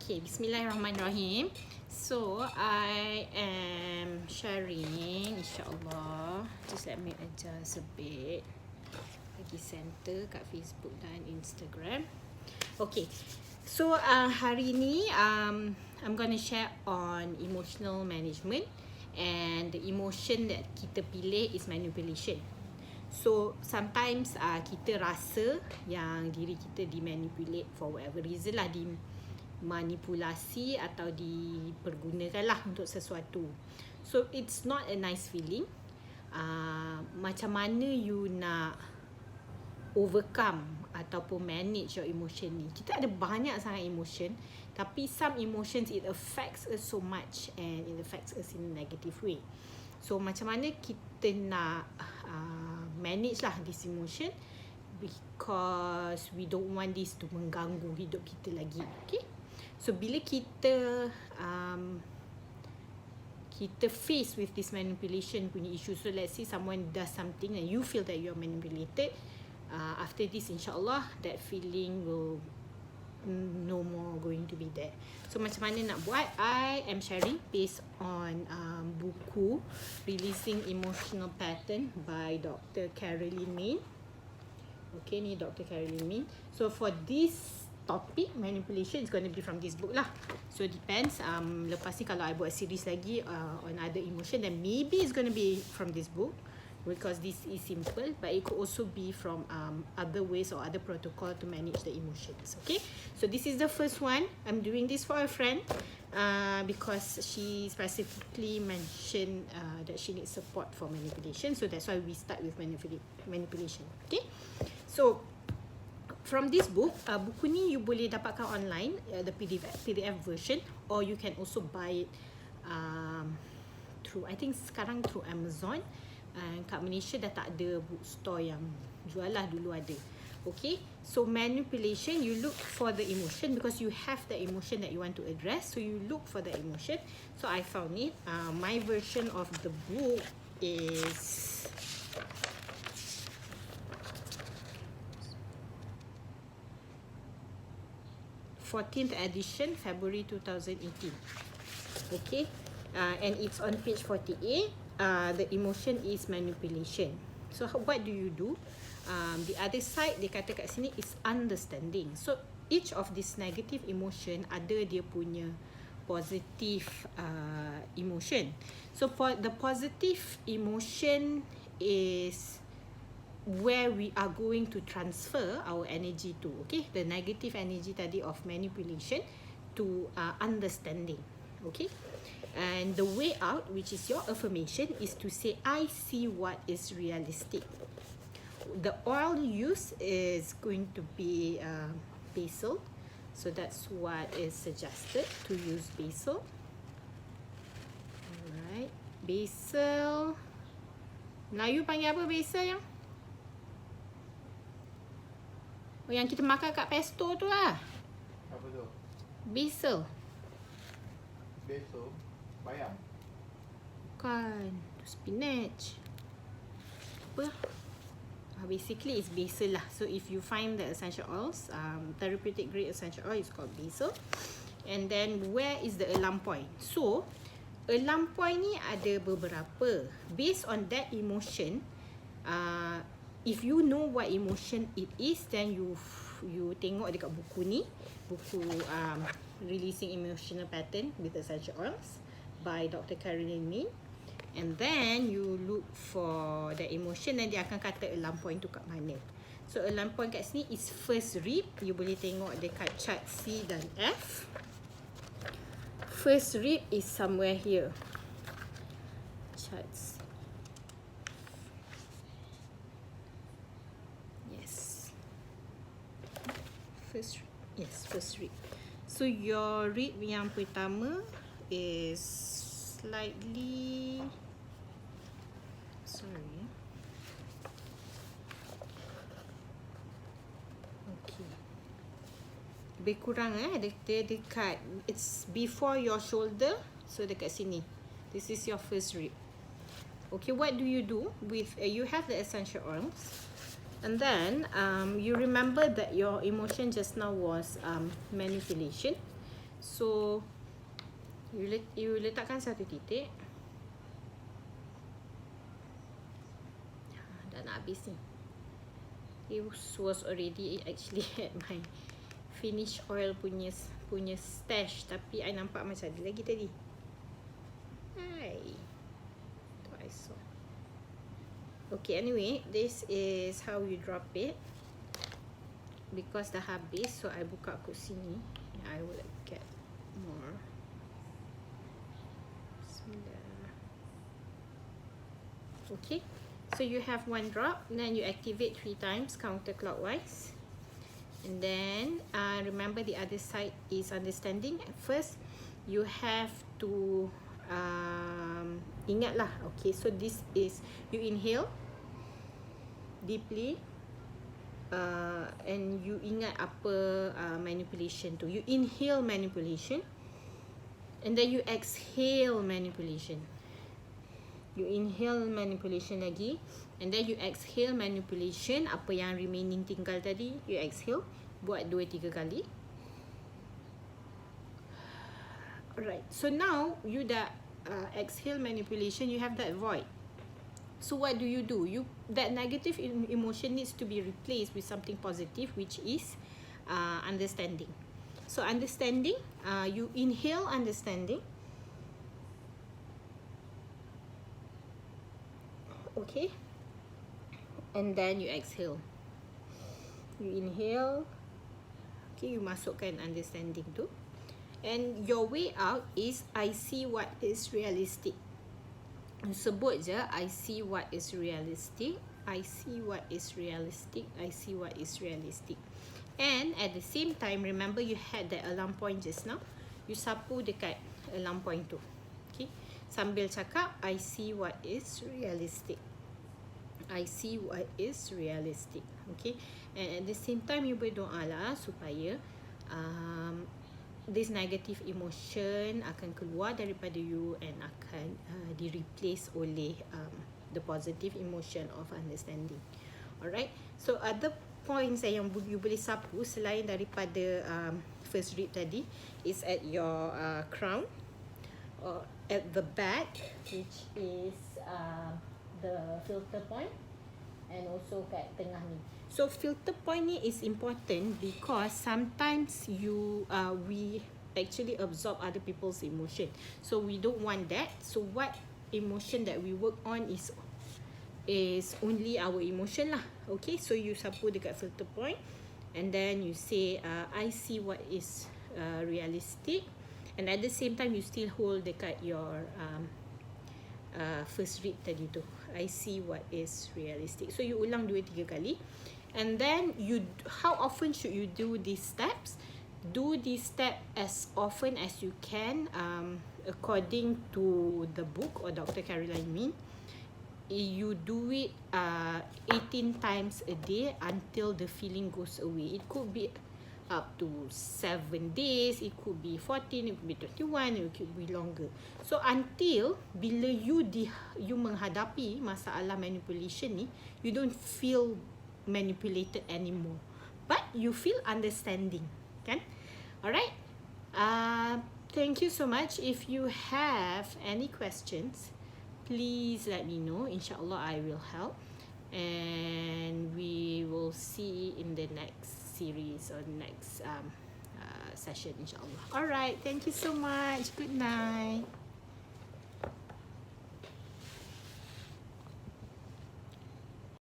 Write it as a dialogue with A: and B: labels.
A: Okay, Bismillahirrahmanirrahim. So, I am sharing, insyaAllah. Just let me adjust a bit. Bagi center kat Facebook dan Instagram. Okay, so hari ni I'm gonna share on emotional management. And the emotion that kita pilih is manipulation. So sometimes kita rasa yang diri kita dimanipulate for whatever reason lah, dimanipulasi atau dipergunakan lah untuk sesuatu. So it's not a nice feeling. Macam mana you nak overcome ataupun manage your emotion ni? Kita ada banyak sangat emotion, tapi some emotions it affects us so much and it affects us in a negative way. So macam mana kita nak manage lah this emotion, because we don't want this to mengganggu hidup kita lagi. Okay, so bila kita face with this manipulation punya issue, so let's say someone does something and you feel that you are manipulated, after this insyaAllah that feeling will no more going to be there. So macam mana nak buat? I am sharing based on buku Releasing Emotional Pattern by Dr. Caroline Main. Okay, ni Dr. Caroline Main. So for this topic, manipulation is going to be from this book lah. So it depends. Lepas ni kalau I buat series lagi on other emotion, then maybe it's going to be from this book, because this is simple, but it could also be from other ways or other protocol to manage the emotions. Okay, so this is the first one. I'm doing this for a friend because she specifically mentioned that she needs support for manipulation, so that's why we start with manipulation. Okay, so from this book, buku ni you boleh dapatkan online, the PDF version, or you can also buy it through, I think sekarang through Amazon. Kat Malaysia dah tak ada bookstore yang jual lah, dulu ada. Okay, so manipulation, you look for the emotion because you have the emotion that you want to address, so you look for the emotion. So I found it. My version of the book is th edition, February 2018. Okay, and it's on page 48. The emotion is manipulation. So what do you do? The other side dia kata kat sini is understanding. So each of this negative emotion ada dia punya positive emotion. So for the positive emotion is where we are going to transfer our energy to. Okay, the negative energy tadi of manipulation to understanding. Okay, and the way out, which is your affirmation, is to say, I see what is realistic. The oil used is going to be basil, so that's what is suggested, to use basil. Alright, basil, Melayu panggil apa basil yang? Oh, yang kita makan kat pesto tu lah.
B: Apa tu?
A: Basil.
B: Basil, bayam.
A: Bukan, spinach. Apa? Basically it's basil lah. So if you find the essential oils, therapeutic grade essential oil is called basil. And then where is the alarm point? So alarm point ni ada beberapa. Based on that emotion, if you know what emotion it is, then you tengok dekat buku ni, buku Releasing Emotional Pattern with Essential Oils by Dr. Caroline Main. And then you look for the emotion, dan dia akan kata alarm point tu kat mana. So alarm point kat sini is first rib. You boleh tengok dekat chart C dan F. First rib is somewhere here. Charts. Yes. First rib. So your rib yang pertama is slightly, sorry. Okay. Lebih kurang dia dekat, it's before your shoulder, so dekat sini. This is your first rib. Okay, what do you do with you have the essential oils. And then you remember that your emotion just now was manipulation. So you letakkan satu titik. Dah nak habis ni. It was already actually at my finish oil punya stash, tapi I nampak macam ada lagi tadi. Hai. Tu I saw. Okay, anyway, this is how you drop it. Because dah habis, so I buka kat sini. I will get more. Bismillah. Okay, so you have one drop, then you activate 3 times counterclockwise. And then remember the other side is understanding. At first, you have to ingatlah. Okay, so this is you inhale deeply. And you ingat apa manipulation tu. You inhale manipulation, and then you exhale manipulation. You inhale manipulation lagi, and then you exhale manipulation. Apa yang remaining tinggal tadi, you exhale. Buat 2-3 kali. Alright, so now you dah exhale manipulation, you have that void. So what do? That negative emotion needs to be replaced with something positive, which is understanding. So understanding, you inhale understanding. Okay. And then you exhale. You inhale. Okay, you masukkan understanding tu. And your way out is I see what is realistic. Sebut je, I see what is realistic. I see what is realistic. I see what is realistic. And at the same time, remember you had that alarm point just now. You sapu dekat alarm point tu. Okay. Sambil cakap, I see what is realistic. I see what is realistic. Okay. And at the same time, you berdoa lah supaya this negative emotion akan keluar daripada you and akan di-replace oleh the positive emotion of understanding. Alright. So other points yang you boleh sapu selain daripada first rib tadi is at your crown or at the back, which is the filter point, and also kat tengah ni. So filter point ni is important because sometimes we actually absorb other people's emotion. So we don't want that. So what emotion that we work on is only our emotion lah. Okay, so you sapu dekat filter point, and then you say I see what is realistic, and at the same time you still hold dekat your first rib tadi tu. I see what is realistic. So you ulang 2-3 kali. And then how often should you do these steps? Do this step as often as you can, according to the book or Dr. Caroline Min. You do it 18 times a day until the feeling goes away. It could be up to 7 days, it could be 14, it could be 21, it could be longer. So until bila you menghadapi masalah manipulation ni, you don't feel manipulated anymore, but you feel understanding, kan? Alright. Thank you so much. If you have any questions, please let me know. Inshallah I will help, and we will see in the next series or next session, inshallah. Alright, thank you so much. Good night.